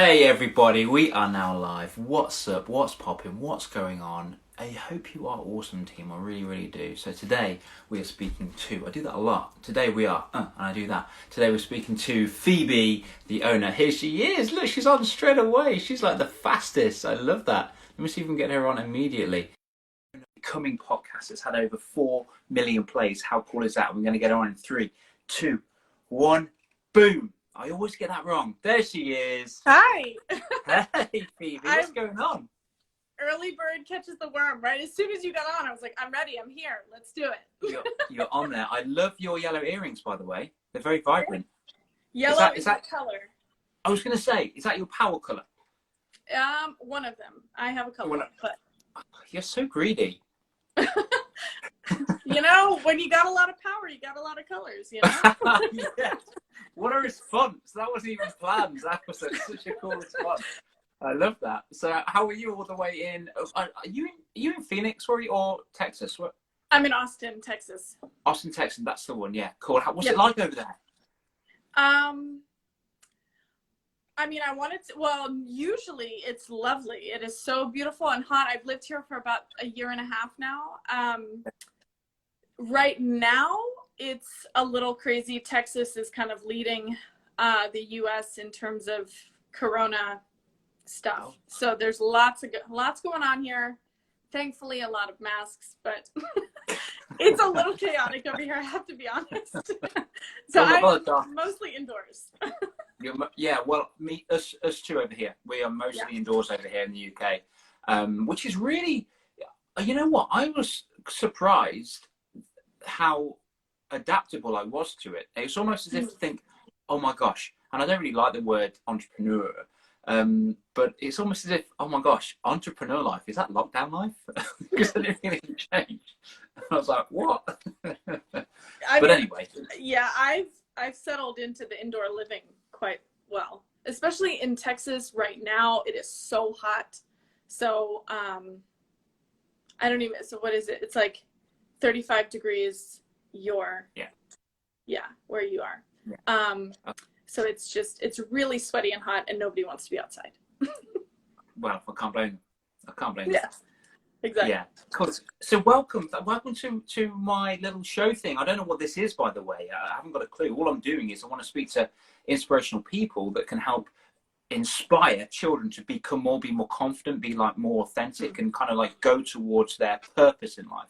Hey everybody, we are now live. What's up? What's popping? What's going on? I hope you are awesome, team. I really, really do. So today we are speaking to, I do that a lot. Today we are, and I do that. Today we're speaking to Phoebe, the owner. Here she is. Look, she's on straight away. She's like the fastest. I love that. Let me see if we can get her on immediately. Coming podcast has had over 4 million plays. How cool is that? We're going to get her on in 3, 2, 1, boom. I always get that wrong. There she is. Hi. Hey, Phoebe, what's going on? Early bird catches the worm, right? As soon as you got on, I was like, I'm ready. I'm here. Let's do it. You're on there. I love your yellow earrings, by the way. They're very vibrant. Yellow is that color. I was going to say, is that your power color? One of them. I have a color, but you're so greedy. You know, when you got a lot of power, you got a lot of colors, you know? Yeah. What are his fonts? That wasn't even planned. That was such a cool response. I love that. So how are you all the way in? Are you in Phoenix, or Texas? What? I'm in Austin, Texas. Austin, Texas. That's the one. Yeah, cool. What's it like over there? I mean, I wanted to, well, usually it's lovely. It is so beautiful and hot. I've lived here for about a year and a half now. Right now, it's a little crazy. Texas is kind of leading the U.S. in terms of Corona stuff. So there's lots going on here. Thankfully, a lot of masks, but it's a little chaotic over here. I have to be honest. So I'm mostly indoors. Yeah, well, us two over here. We are mostly indoors over here in the UK, which is really, you know what? I was surprised how adaptable I was to it. It's almost as if to think, oh my gosh, and I don't really like the word entrepreneur, but it's almost as if, oh my gosh, entrepreneur life, is that lockdown life? Because I didn't really change. I was like, what? But anyway. Yeah, I've settled into the indoor living quite well, especially in Texas right now. It is so hot. So I don't even, so what is it? It's like 35 degrees where you are. So it's really sweaty and hot and nobody wants to be outside. Well, I can't blame them. Yes, exactly. Yeah, cool. So welcome to my little show thing. I don't know what this is, by the way. I haven't got a clue. All I'm doing is I want to speak to inspirational people that can help inspire children to be more confident, be like more authentic, and kind of like go towards their purpose in life.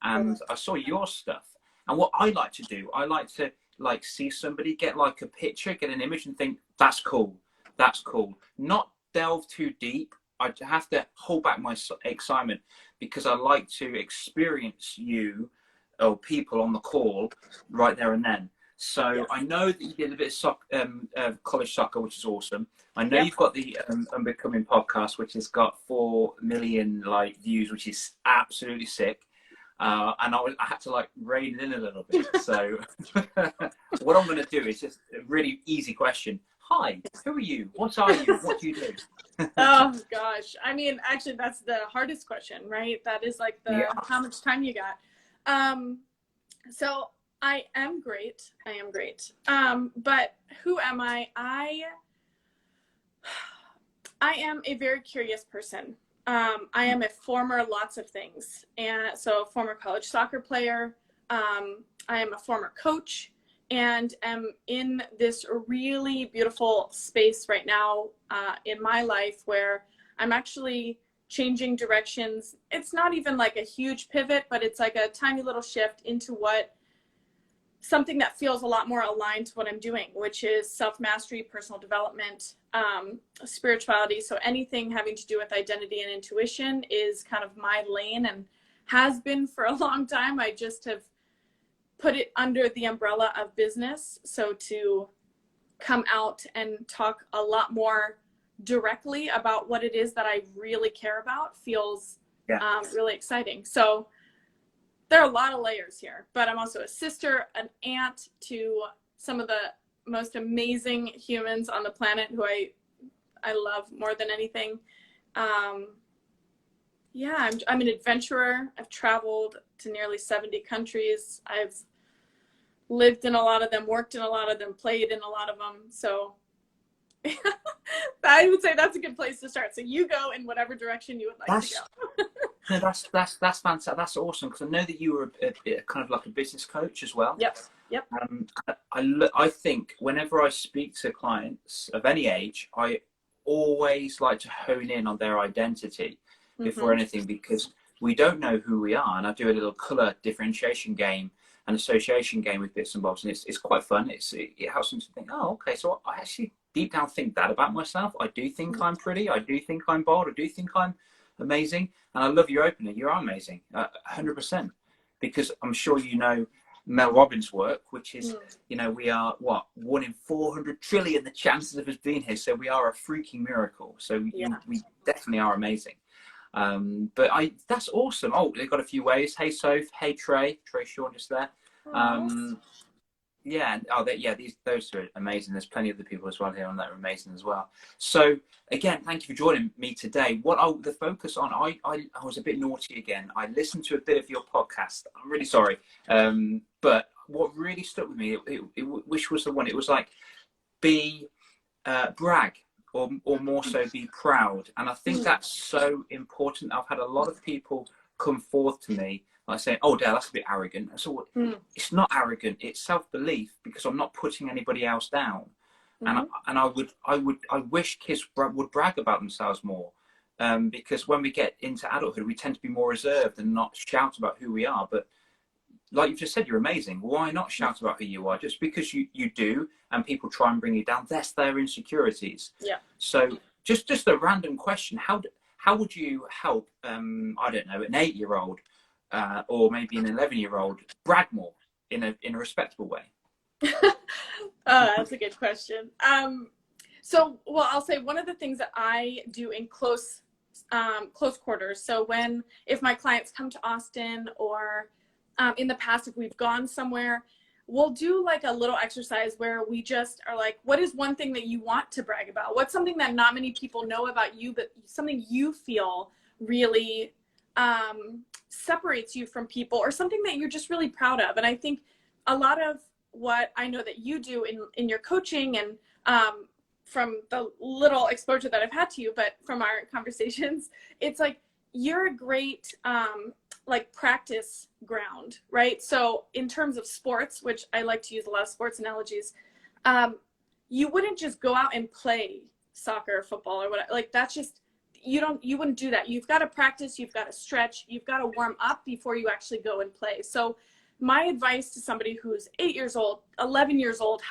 And I saw your stuff, and what I like to do, I like to like see somebody get like a picture, get an image, and think that's cool. Not delve too deep. I have to hold back my excitement because I like to experience you or people on the call right there and then. So I know that you did a bit of college soccer, which is awesome. I know you've got the Unbecoming podcast, which has got 4 million like views, which is absolutely sick. And I had to like rein it in a little bit. So what I'm going to do is just a really easy question. Hi, who are you? What are you? What do you do? Oh gosh. I mean, actually that's the hardest question, right? That is like how much time you got. So I am great. But who am I? I am a very curious person. I am a former lots of things. And so a former college soccer player. I am a former coach and am in this really beautiful space right now in my life where I'm actually changing directions. It's not even like a huge pivot, but it's like a tiny little shift into something that feels a lot more aligned to what I'm doing, which is self-mastery, personal development, spirituality. So anything having to do with identity and intuition is kind of my lane and has been for a long time. I just have put it under the umbrella of business. So to come out and talk a lot more directly about what it is that I really care about feels really exciting. So there are a lot of layers here, but I'm also a sister, an aunt to some of the most amazing humans on the planet who I love more than anything. I'm an adventurer. I've traveled to nearly 70 countries. I've lived in a lot of them, worked in a lot of them, played in a lot of them. So I would say that's a good place to start. So you go in whatever direction you would like to go. No, that's fantastic. That's awesome, because I know that you were a kind of like a business coach as well. Yep. I think whenever I speak to clients of any age, I always like to hone in on their identity before anything, because we don't know who we are. And I do a little color differentiation game and association game with bits and bobs, and it's quite fun. It helps them to think, oh, okay, so I actually deep down think that about myself. I do think I'm pretty. I do think I'm bold. I do think I'm amazing. And I love your opener. You're amazing, 100%. Because I'm sure you know Mel Robbins' work, which is, you know, we are 1 in 400 trillion the chances of us being here. So we are a freaking miracle. So we definitely are amazing. But that's awesome. Oh, they've got a few ways. Hey Soph, hey Trey Sean just there. Those two are amazing. There's plenty of other people as well here on that are amazing as well. So again, thank you for joining me today. The focus on, I was a bit naughty again. I listened to a bit of your podcast. I'm really sorry. But what really stuck with me, which was the one, it was like, brag, or more so be proud. And I think that's so important. I've had a lot of people come forth to me like saying, oh, Dale, that's a bit arrogant. So it's not arrogant, it's self-belief, because I'm not putting anybody else down. And I wish kids would brag about themselves more, because when we get into adulthood, we tend to be more reserved and not shout about who we are. But like you've just said, you're amazing. Why not shout about who you are? Just because you do, and people try and bring you down, that's their insecurities. Yeah. So just a random question: How would you help? I don't know, an 8-year-old or maybe an 11-year-old brag more in a respectable way? That's a good question. I'll say one of the things that I do in close quarters. So if my clients come to Austin, or in the past, if we've gone somewhere, we'll do like a little exercise where we just are like, what is one thing that you want to brag about? What's something that not many people know about you, but something you feel really separates you from people, or something that you're just really proud of? And I think a lot of what I know that you do in your coaching, and from the little exposure that I've had to you, but from our conversations, it's like you're a great like practice ground, right? So in terms of sports, which I like to use a lot of sports analogies, you wouldn't just go out and play soccer or football or whatever. Like that's just, you wouldn't do that. You've got to practice, you've got to stretch, you've got to warm up before you actually go and play. So my advice to somebody who's 8 years old, 11 years old,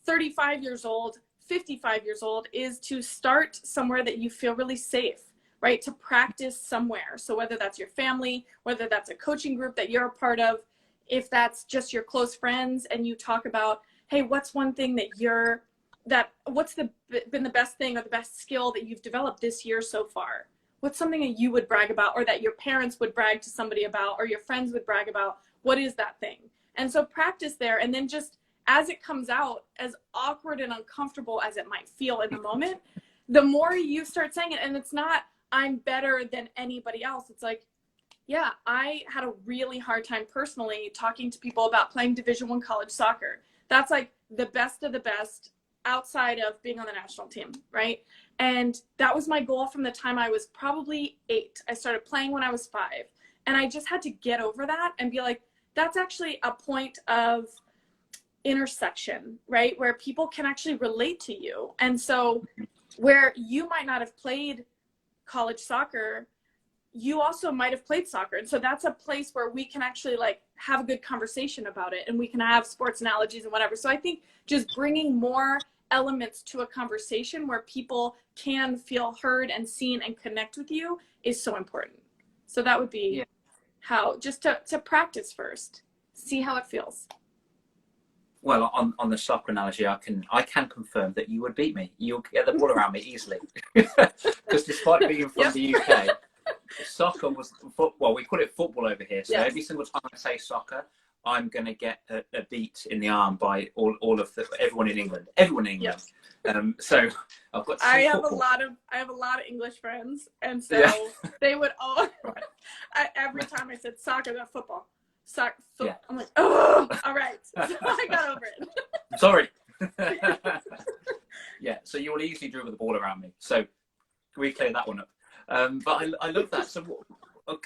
35 years old, 55 years old, is to start somewhere that you feel really safe, right? To practice somewhere. So whether that's your family, whether that's a coaching group that you're a part of, if that's just your close friends, and you talk about, hey, what's one thing what's been the best thing or the best skill that you've developed this year so far? What's something that you would brag about, or that your parents would brag to somebody about, or your friends would brag about? What is that thing? And so practice there, and then just as it comes out, as awkward and uncomfortable as it might feel in the moment, the more you start saying it, and it's not, I'm better than anybody else. It's like, yeah, I had a really hard time personally talking to people about playing Division I college soccer. That's like the best of the best outside of being on the national team, right? And that was my goal from the time I was probably 8. I started playing when I was 5. And I just had to get over that and be like, that's actually a point of intersection, right? Where people can actually relate to you. And so where you might not have played college soccer, you also might have played soccer. And so that's a place where we can actually like have a good conversation about it, and we can have sports analogies and whatever. So I think just bringing more elements to a conversation where people can feel heard and seen and connect with you is so important. So that would be how, just to practice first, see how it feels. Well, on the soccer analogy, I can confirm that you would beat me. You'll get the ball around me easily. Because despite being from the UK, soccer was football. We call it football over here. So every single time I say soccer, I'm going to get a beat in the arm by everyone in England. Everyone in England. So I've got. I have a lot of English friends, and so they would all. Every time I said soccer, they're football. Soccer. Yeah. I'm like, oh, all right. So I got over it. I'm sorry. Yeah, so you'll easily dribble the ball around me. So we clear that one up. But I love that. So,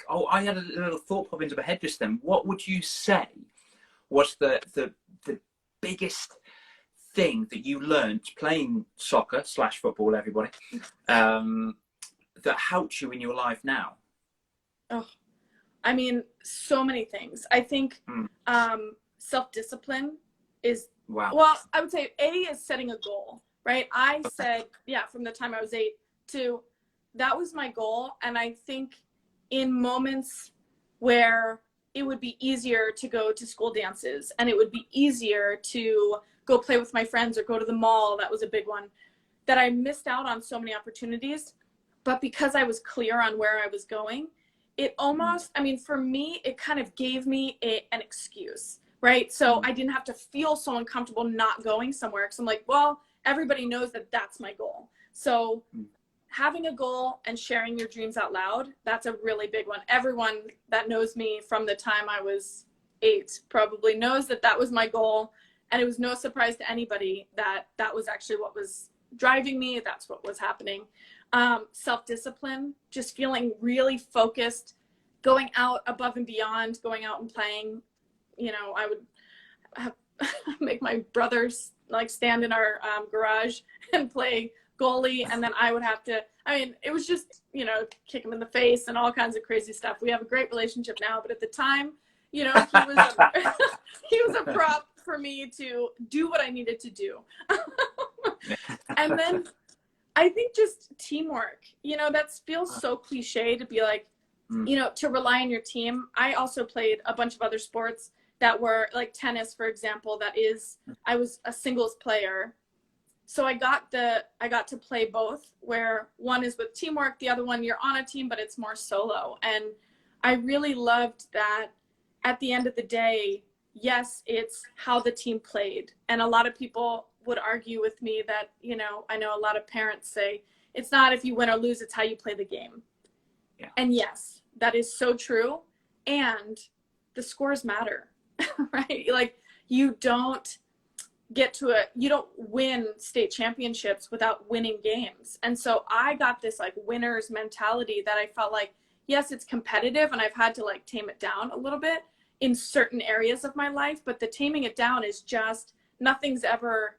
I had a little thought pop into my head just then. What would you say was the biggest thing that you learned playing soccer / football, everybody, that helps you in your life now? Oh, I mean, so many things. I think self-discipline is, well, I would say A is setting a goal, right? I said, from the time I was 8 to, that was my goal. And I think in moments where it would be easier to go to school dances and it would be easier to go play with my friends or go to the mall, that was a big one, that I missed out on so many opportunities. But because I was clear on where I was going, it almost, I mean, for me, it kind of gave me an excuse, right? So I didn't have to feel so uncomfortable not going somewhere, because I'm like, well, everybody knows that that's my goal. So having a goal and sharing your dreams out loud, that's a really big one. Everyone that knows me from the time I was 8 probably knows that that was my goal. And it was no surprise to anybody that that was actually what was driving me. That's what was happening. Self-discipline, just feeling really focused, going out above and beyond, going out and playing. You know, I would make my brothers like stand in our garage and play goalie, and then I would have to, I mean, it was just, you know, kick him in the face and all kinds of crazy stuff. We have a great relationship now, but at the time, you know, he was a prop for me to do what I needed to do. And then I think just teamwork, you know, that feels so cliche to be like, you know, to rely on your team. I also played a bunch of other sports that were like tennis, for example, I was a singles player. So I got to play both, where one is with teamwork, the other one you're on a team, but it's more solo. And I really loved that at the end of the day, yes, it's how the team played. And a lot of people would argue with me that, you know, I know a lot of parents say, it's not if you win or lose, it's how you play the game. Yeah. And yes, that is so true. And the scores matter, right? Like you don't win state championships without winning games. And so I got this like winner's mentality that I felt like, yes, it's competitive and I've had to like tame it down a little bit in certain areas of my life, but the taming it down is just, nothing's ever,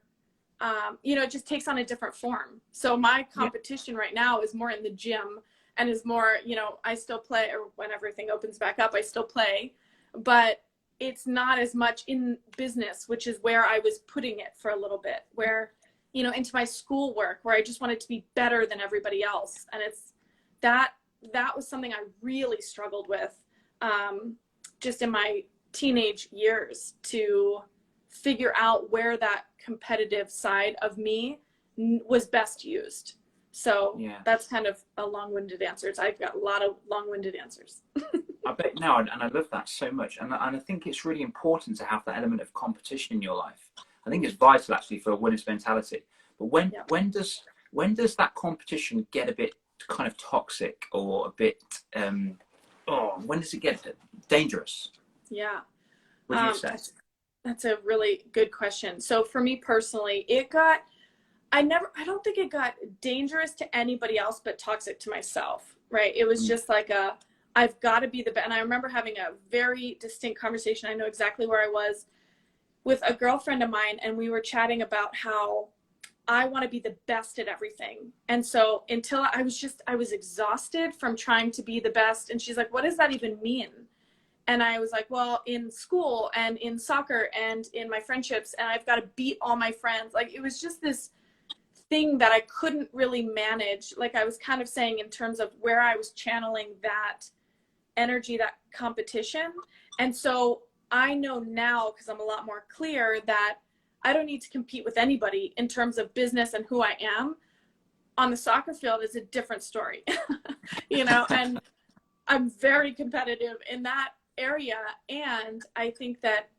you know, it just takes on a different form. So my competition right now is more in the gym and is more, you know, I still play, or when everything opens back up, I still play, but it's not as much in business, which is where I was putting it for a little bit, where, you know, into my schoolwork, where I just wanted to be better than everybody else. And it's that was something I really struggled with, just in my teenage years, to figure out where that competitive side of me was best used. So that's kind of a long-winded answer. I've got a lot of long-winded answers. I bet now, and I love that so much. And I think it's really important to have that element of competition in your life. I think it's vital actually for a winner's mentality. But when does that competition get a bit kind of toxic, or a bit, when does it get dangerous? Yeah. What do you say? That's a really good question. So for me personally, I don't think it got dangerous to anybody else, but toxic to myself, right? It was just like I've got to be the best. And I remember having a very distinct conversation. I know exactly where I was, with a girlfriend of mine, and we were chatting about how I want to be the best at everything. And so until I was exhausted from trying to be the best. And she's like, what does that even mean? And I was like, well, in school and in soccer and in my friendships, and I've got to beat all my friends. Like, it was just this thing that I couldn't really manage. Like I was kind of saying, in terms of where I was channeling that energy, that competition. And so I know now, because I'm a lot more clear, that I don't need to compete with anybody in terms of business and who I am. On the soccer field is a different story, you know, and I'm very competitive in that area. And I think that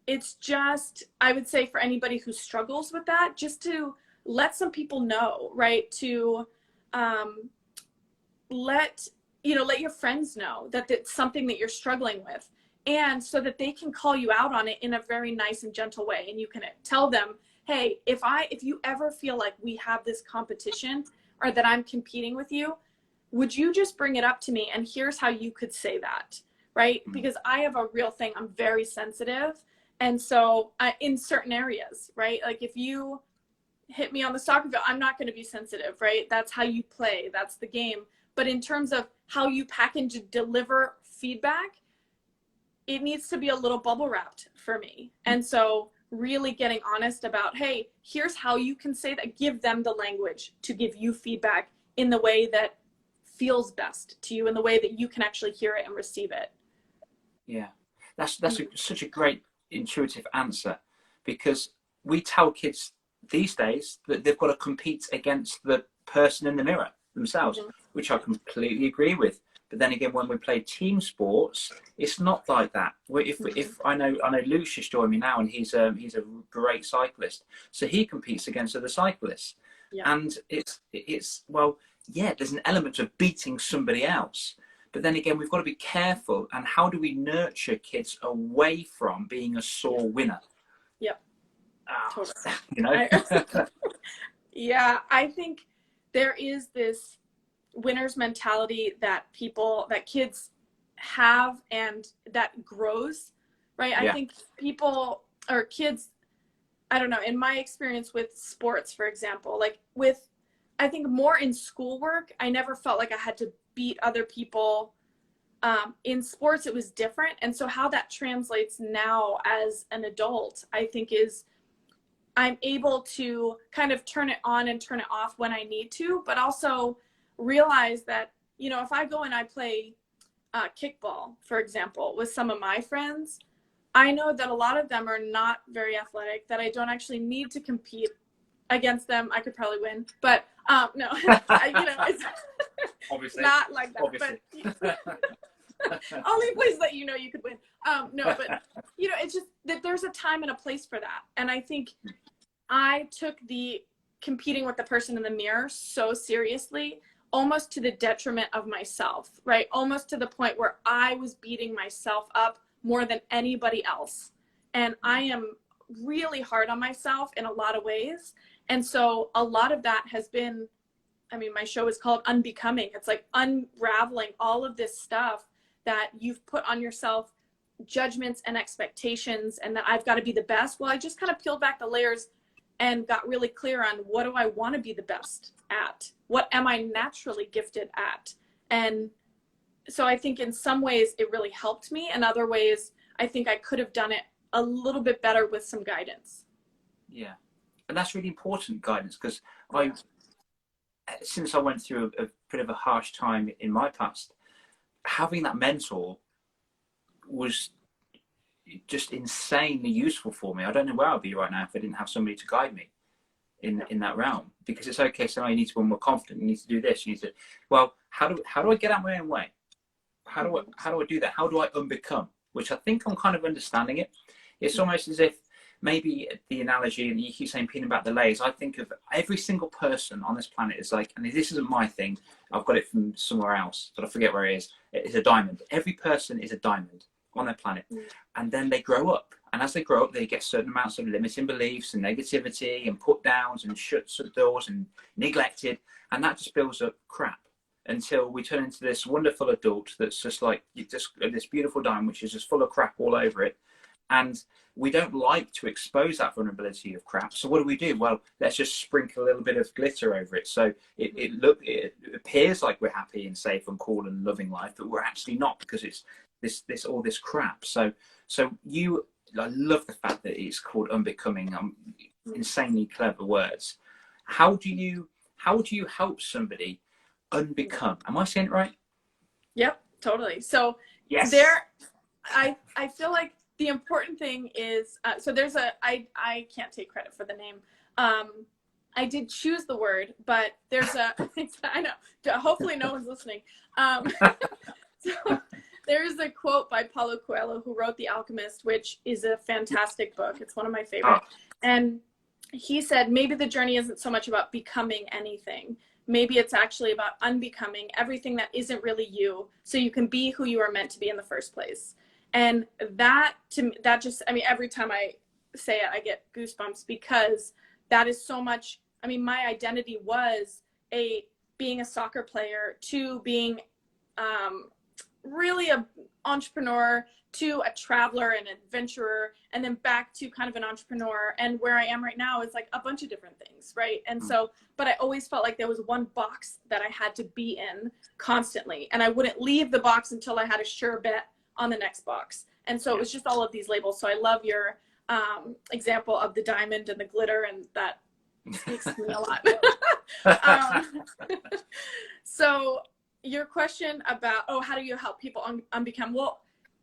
it's just, I would say for anybody who struggles with that, just to let some people know, right? To let your friends know that it's something that you're struggling with, and so that they can call you out on it in a very nice and gentle way. And you can tell them, hey, if you ever feel like we have this competition or that I'm competing with you, would you just bring it up to me? And here's how you could say that, right? Because I have a real thing. I'm very sensitive. And so in certain areas, right? Like if you hit me on the soccer field, I'm not going to be sensitive, right? That's how you play. That's the game. But in terms of how you package and deliver feedback, it needs to be a little bubble wrapped for me. And so really getting honest about, hey, here's how you can say that, give them the language to give you feedback in the way that feels best to you, in the way that you can actually hear it and receive it. Yeah, that's such a great intuitive answer, because we tell kids these days that they've got to compete against the person in the mirror themselves, which I completely agree with. But then again, when we play team sports, it's not like that. If I know Luke's just joined me now, and he's a great cyclist, so he competes against other cyclists, and it's well, yeah, there's an element of beating somebody else. But then again, we've got to be careful. And how do we nurture kids away from being a sore winner? Yep. Totally. You know? Yeah, I think there is this winner's mentality that kids have, and that grows, right? I think people or kids, I don't know, in my experience with sports, for example, like I think more in schoolwork, I never felt like I had to beat other people. In sports, it was different. And so how that translates now as an adult, I think is I'm able to kind of turn it on and turn it off when I need to, but also realize that, you know, if I go and I play kickball, for example, with some of my friends, I know that a lot of them are not very athletic, that I don't actually need to compete against them. I could probably win, but no, it's obviously not like that. Obviously. But only place that you could win. No, but it's just that there's a time and a place for that. And I think I took the competing with the person in the mirror so seriously, almost to the detriment of myself, right? Almost to the point where I was beating myself up more than anybody else. And I am really hard on myself in a lot of ways. And so a lot of that has been, I mean, my show is called Unbecoming. It's like unraveling all of this stuff that you've put on yourself, judgments and expectations, and that I've got to be the best. Well, I just kind of peeled back the layers and got really clear on, what do I want to be the best at? What am I naturally gifted at? And so I think in some ways it really helped me. In other ways, I think I could have done it a little bit better with some guidance. Yeah. And that's really important, guidance, because since I went through a bit of a harsh time in my past, having that mentor was just insanely useful for me. I don't know where I'd be right now if I didn't have somebody to guide me in that realm. Because it's okay, so you need to be more confident, you need to do this, you need to, well, how do I get out my own way? How do I do that? How do I unbecome? Which I think I'm kind of understanding it. It's almost as if maybe the analogy, and you keep saying peeling back the layers, I think of every single person on this planet is like, and this isn't my thing, I've got it from somewhere else, but I forget where it is. It's a diamond. Every person is a diamond on their planet. And then they grow up. And as they grow up, they get certain amounts of limiting beliefs and negativity and put downs and shuts of doors and neglected. And that just builds up crap until we turn into this wonderful adult that's just like this beautiful diamond, which is just full of crap all over it. And we don't like to expose that vulnerability of crap. So what do? Well, let's just sprinkle a little bit of glitter over it. So it appears like we're happy and safe and cool and loving life, but we're actually not, because it's all this crap. So I love the fact that it's called Unbecoming. Insanely clever words. How do you help somebody unbecome? Am I saying it right? Yep, totally. So yes. I feel like the important thing is, so there's I can't take credit for the name. I did choose the word, but there's I know, hopefully no one's listening. So there's a quote by Paulo Coelho, who wrote The Alchemist, which is a fantastic book. It's one of my favorite. And he said, maybe the journey isn't so much about becoming anything. Maybe it's actually about unbecoming everything that isn't really you, so you can be who you are meant to be in the first place. And that, to me, that just, I mean, every time I say it, I get goosebumps, because that is so much, I mean, my identity was being a soccer player, to being really a entrepreneur, to a traveler and adventurer, and then back to kind of an entrepreneur. And where I am right now is like a bunch of different things, right? And so, but I always felt like there was one box that I had to be in constantly, and I wouldn't leave the box until I had a sure bet on the next box. And so it was just all of these labels. So I love your example of the diamond and the glitter, and that speaks to me a lot. So your question about, how do you help people unbecome? Well,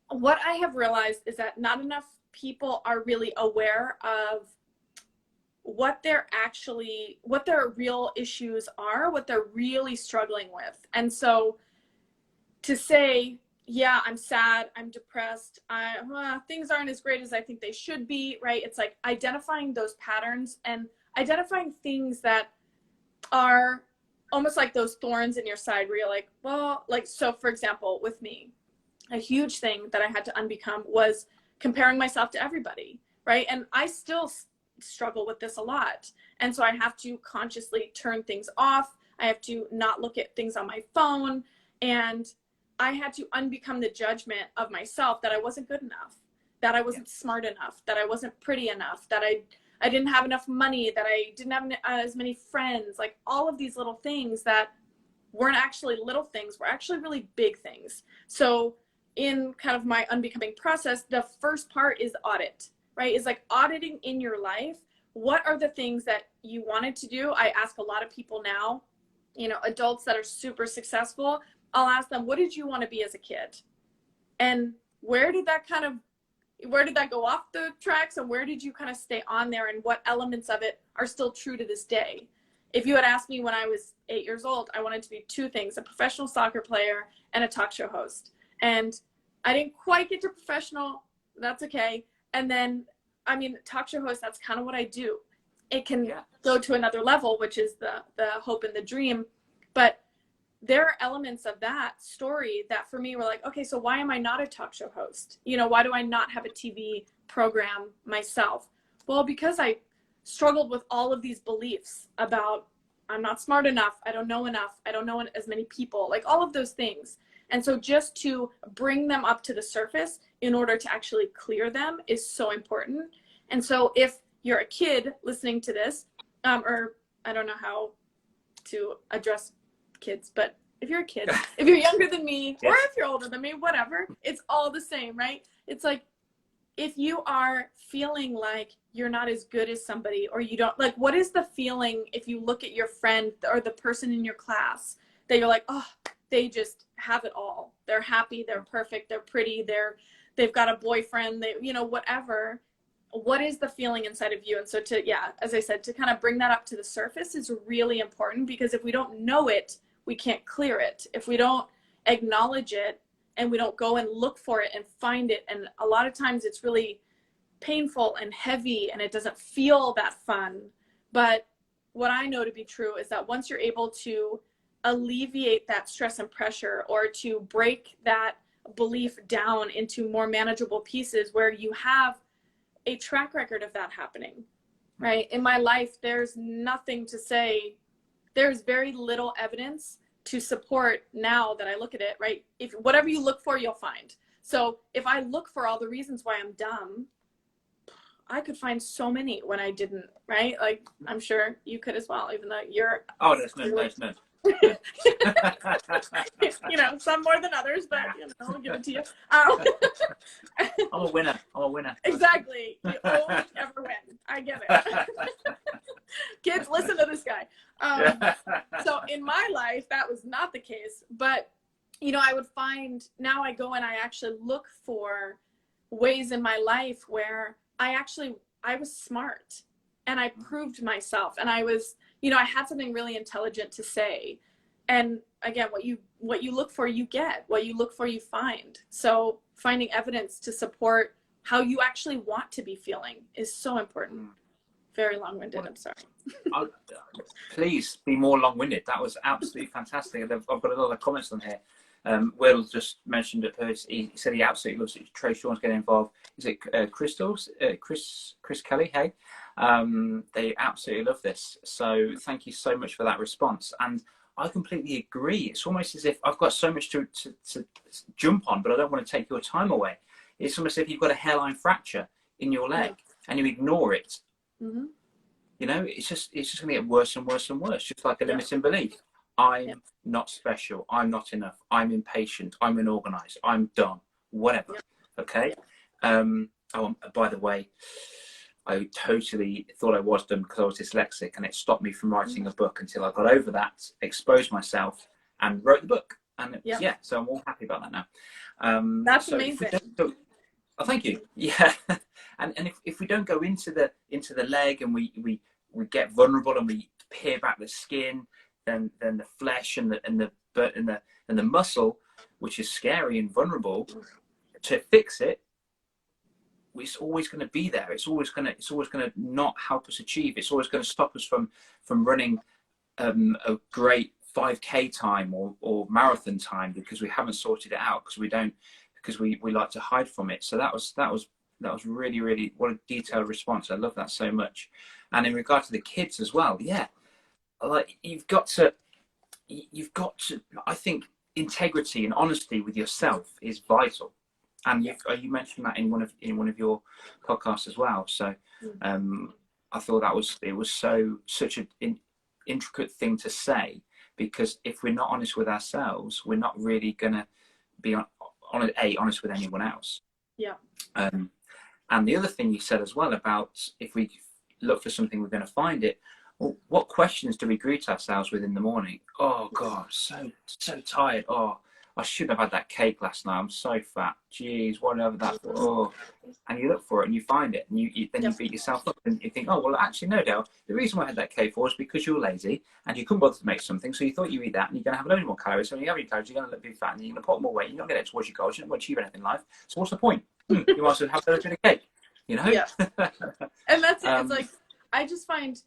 what I have realized is that not enough people are really aware of what their real issues are, what they're really struggling with. And so to say, yeah, I'm sad, I'm depressed, things aren't as great as I think they should be, right? It's like identifying those patterns and identifying things that are almost like those thorns in your side where you're like, well, like, so for example, with me, a huge thing that I had to unbecome was comparing myself to everybody, right? And I still struggle with this a lot. And so I have to consciously turn things off. I have to not look at things on my phone. And I had to unbecome the judgment of myself that I wasn't good enough, that I wasn't smart enough, that I wasn't pretty enough, that I didn't have enough money, that I didn't have as many friends, like all of these little things that weren't actually little things, were actually really big things. So in kind of my unbecoming process, the first part is audit, right? Is like auditing in your life. What are the things that you wanted to do? I ask a lot of people now, adults that are super successful, I'll ask them, what did you want to be as a kid? And where did that go off the tracks, and where did you kind of stay on there, and what elements of it are still true to this day? If you had asked me when I was 8 years old, I wanted to be two things: a professional soccer player and a talk show host. And I didn't quite get to professional. That's okay. And then, I mean, talk show host, that's kind of what I do. It can go to another level, which is the hope and the dream. But there are elements of that story that for me were like, okay, so why am I not a talk show host? Why do I not have a TV program myself? Well, because I struggled with all of these beliefs about I'm not smart enough, I don't know enough, I don't know as many people, like all of those things. And so just to bring them up to the surface in order to actually clear them is so important. And so if you're a kid listening to this, or I don't know how to address kids, but if you're a kid, if you're younger than me, or if you're older than me, whatever, it's all the same, right? It's like, if you are feeling like you're not as good as somebody, or you don't, like, what is the feeling if you look at your friend or the person in your class that you're like, oh, they just have it all. They're happy, they're perfect, they're pretty, they've got a boyfriend, whatever. What is the feeling inside of you? And so as I said, to kind of bring that up to the surface is really important, because if we don't know it, we can't clear it. If we don't acknowledge it and we don't go and look for it and find it, and a lot of times it's really painful and heavy and it doesn't feel that fun. But what I know to be true is that once you're able to alleviate that stress and pressure, or to break that belief down into more manageable pieces where you have a track record of that happening, right? In my life, there's nothing to say. There's very little evidence to support now that I look at it, right? If whatever you look for, you'll find. So if I look for all the reasons why I'm dumb, I could find so many when I didn't, right? Like, I'm sure you could as well, even though you're... Oh, that's no. Some more than others, but I'll give it to you. I'm a winner. Exactly. You always ever win. I get it. Kids, listen to this guy. So in my life, that was not the case. But, I would find, now I go and I actually look for ways in my life where I was smart, and I proved myself, and I was, I had something really intelligent to say. And again, what you look for, you get. What you look for, you find. So finding evidence to support how you actually want to be feeling is so important. Very long-winded, I'm sorry. Please be more long-winded. That was absolutely fantastic. I've got a lot of comments on here. Will just mentioned it first. He said he absolutely loves it. Trey Sean's getting involved. Is it Chris Kelly? Hey, They absolutely love this. So thank you so much for that response. And I completely agree. It's almost as if I've got so much to jump on, but I don't want to take your time away. It's almost as if you've got a hairline fracture in your leg and you ignore it. Mm-hmm. You know, it's just going to get worse and worse and worse, just like a limiting belief. I'm not special. I'm not enough. I'm impatient. I'm unorganized. I'm dumb. Whatever. Okay. Oh, by the way, I totally thought I was dumb because I was dyslexic, and it stopped me from writing a book until I got over that, exposed myself, and wrote the book. And so I'm all happy about that now. That's so amazing. Oh, thank you. Yeah. and if we don't go into the leg, and we get vulnerable and we peel back the skin, then the flesh and the muscle, which is scary and vulnerable, to fix it, it's always going to be there. It's always going to not help us achieve. It's always going to stop us from running a great 5K time or marathon time, because we haven't sorted it out, because we like to hide from it. So that was really, really, what a detailed response. I love that so much. And in regard to the kids as well, like you've got to, I think integrity and honesty with yourself is vital. And you mentioned that in one of your podcasts as well. So I thought it was such an intricate thing to say, because if we're not honest with ourselves, we're not really going to be honest with anyone else. Yeah. And the other thing you said as well about, if we look for something, we're going to find it. Well, what questions do we greet ourselves with in the morning? Oh God, so tired. Oh, I shouldn't have had that cake last night. I'm so fat. Jeez, whatever that. Oh, and you look for it and you find it, and you beat yourself up, and you think, oh well, actually no, Dale. The reason why I had that cake for was because you're lazy and you couldn't bother to make something, so you thought you eat that and you're going to have a load more calories. So when you have your calories, you're going to be fat and you're going to put more weight. You're not going to get towards your goals. You're not going to achieve anything in life. So what's the point? You might as well have a little bit of cake. You know? Yeah. And that's it. It's like, I just find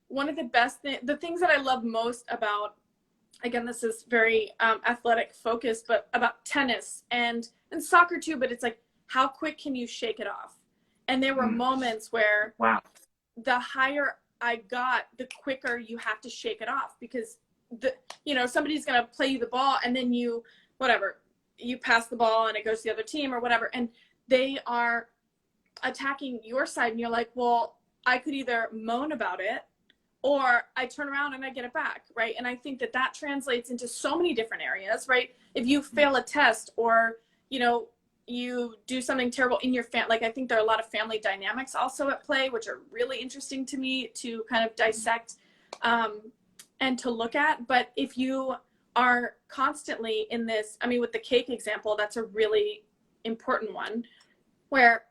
one of the best the things that I love most about, again, this is very athletic focused, but about tennis and soccer too, but it's like, how quick can you shake it off? And there were moments where the higher I got, the quicker you have to shake it off, because somebody's going to play you the ball, and then you pass the ball and it goes to the other team or whatever, and they are attacking your side, and you're like, well, I could either moan about it or I turn around and I get it back, right? And I think that translates into so many different areas, right? If you fail a test, or you do something terrible in your family, like I think there are a lot of family dynamics also at play, which are really interesting to me to kind of dissect and to look at. But if you are constantly in this, I mean, with the cake example, that's a really important one, where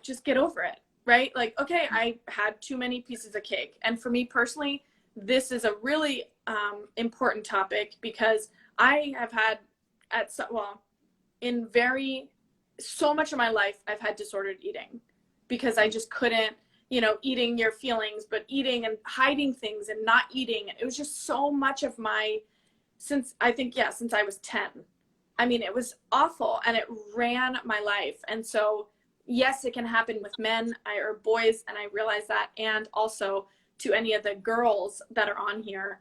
just get over it, right? Like, okay, I had too many pieces of cake. And for me personally, this is a really important topic, because I have had so much of my life, I've had disordered eating, because I just couldn't, eating your feelings, but eating and hiding things and not eating. It was just so much of since I was 10. I mean, it was awful, and it ran my life. And so, yes, it can happen with men or boys, and I realize that, and also to any of the girls that are on here,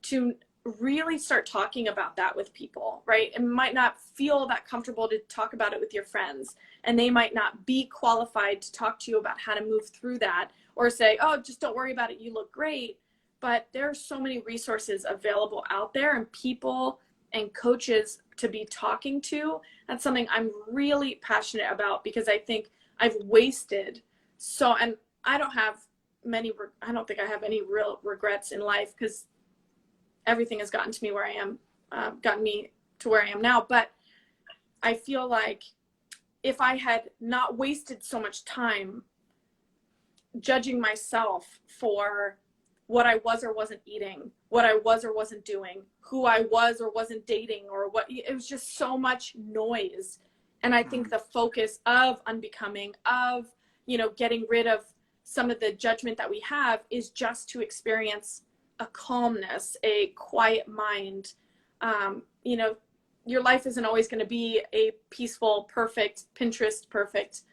to really start talking about that with people, right? It might not feel that comfortable to talk about it with your friends, and they might not be qualified to talk to you about how to move through that, or say, oh, just don't worry about it, you look great. But there are so many resources available out there, and people and coaches to be talking to. That's something I'm really passionate about, because I think I've wasted and I don't think I have any real regrets in life, because everything has gotten me to where I am now. But I feel like if I had not wasted so much time judging myself for what I was or wasn't eating, what I was or wasn't doing, who I was or wasn't dating, or what, it was just so much noise. And I think the focus of unbecoming, of, getting rid of some of the judgment that we have, is just to experience a calmness, a quiet mind. Your life isn't always going to be a peaceful, perfect, Pinterest perfect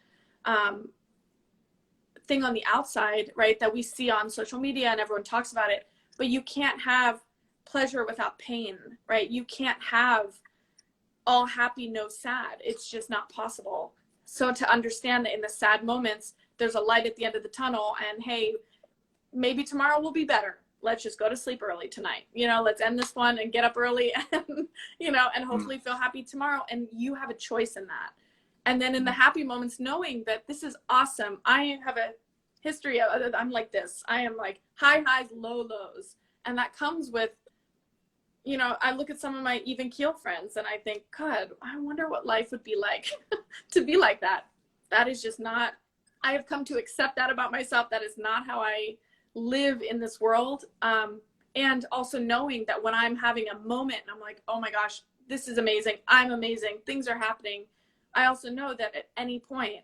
thing on the outside, right, that we see on social media and everyone talks about it, but you can't have pleasure without pain, right? You can't have all happy, no sad. It's just not possible. So to understand that in the sad moments, there's a light at the end of the tunnel, and hey, maybe tomorrow will be better. Let's just go to sleep early tonight. You know, let's end this one and get up early and, you know, and hopefully feel happy tomorrow. And you have a choice in that. And then in the happy moments, knowing that this is awesome. I have a history of, I'm like this. I am like high highs, low lows. And that comes with, you know, I look at some of my even keel friends and I think, God, I wonder what life would be like to be like that. That is just not, I have come to accept that about myself. That is not how I live in this world. And also knowing that when I'm having a moment and I'm like, oh my gosh, this is amazing. I'm amazing. Things are happening. I also know that at any point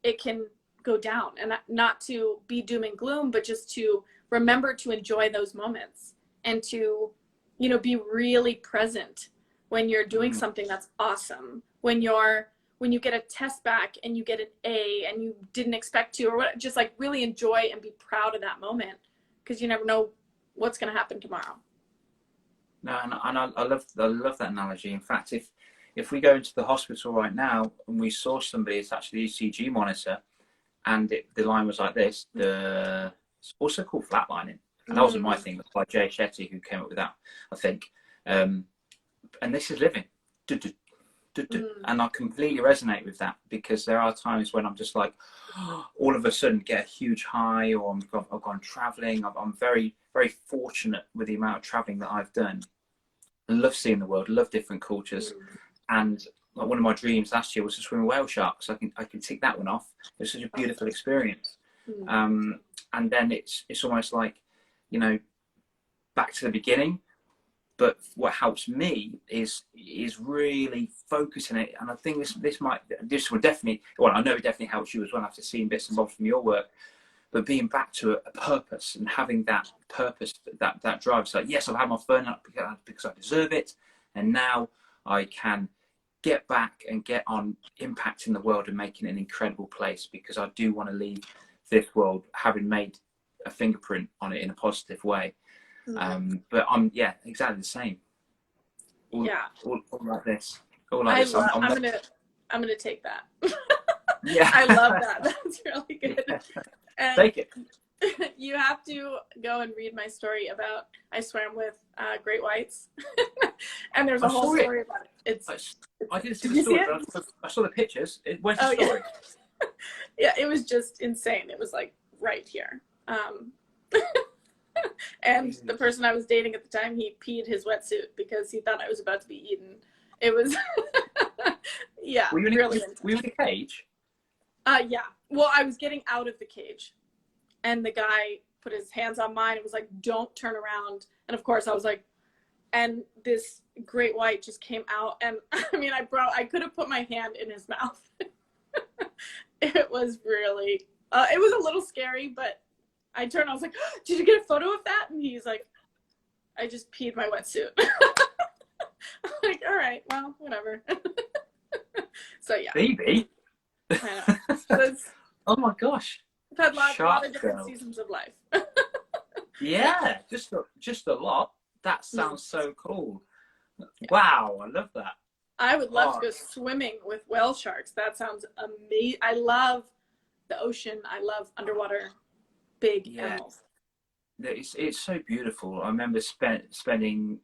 it can go down, and not to be doom and gloom, but just to remember to enjoy those moments and to, you know, be really present when you're doing something that's awesome. When you get a test back and you get an A and you didn't expect to, or what, just like really enjoy and be proud of that moment, because you never know what's going to happen tomorrow. No, and I love that analogy. In fact, if we go into the hospital right now and we saw somebody attached to the ECG monitor and the line was like this, it's also called flatlining. And that wasn't my thing. It was by Jay Shetty who came up with that, I think. And this is living. And I completely resonate with that, because there are times when I'm just like, all of a sudden get a huge high, or I've gone traveling. I'm very, very fortunate with the amount of traveling that I've done. I love seeing the world, love different cultures. And like, one of my dreams last year was to swim with whale sharks. I can tick that one off. It was such a beautiful experience. And then it's almost like, you know, back to the beginning. But what helps me is really focusing it. And I think this will definitely, well, I know it definitely helps you as well after seeing bits and bobs from your work, but being back to a purpose and having that purpose, that drive. So like, yes, I've had my fun because I deserve it. And now I can get back and get on impacting the world and making it an incredible place, because I do want to leave this world having made a fingerprint on it in a positive way. But I'm exactly the same. All like this. All like this. I'm gonna take that. Yeah. I love that. That's really good. Yeah. And take it. You have to go and read my story about I swam with great whites, and there's a whole story about it. I didn't see the story, but I saw the pictures. Where's the story? Yeah, it was just insane. It was like right here. And the person I was dating at the time, he peed his wetsuit because he thought I was about to be eaten. It was, yeah. Were you in a cage? Yeah. Well, I was getting out of the cage, and the guy put his hands on mine and was like, "Don't turn around." And of course, I was like, and this great white just came out, and I mean, I could have put my hand in his mouth. It was really, it was a little scary, but I turned, I was like, oh, did you get a photo of that? And he's like, I just peed my wetsuit. I'm like, all right, well, whatever. So yeah. Phoebe? I know. Oh my gosh. I've had a lot of different seasons of life. Yeah, just a lot. That sounds so cool. Yeah. Wow, I love that. I would love to go swimming with whale sharks. That sounds amazing. I love the ocean. I love underwater big animals. It's so beautiful. I remember spending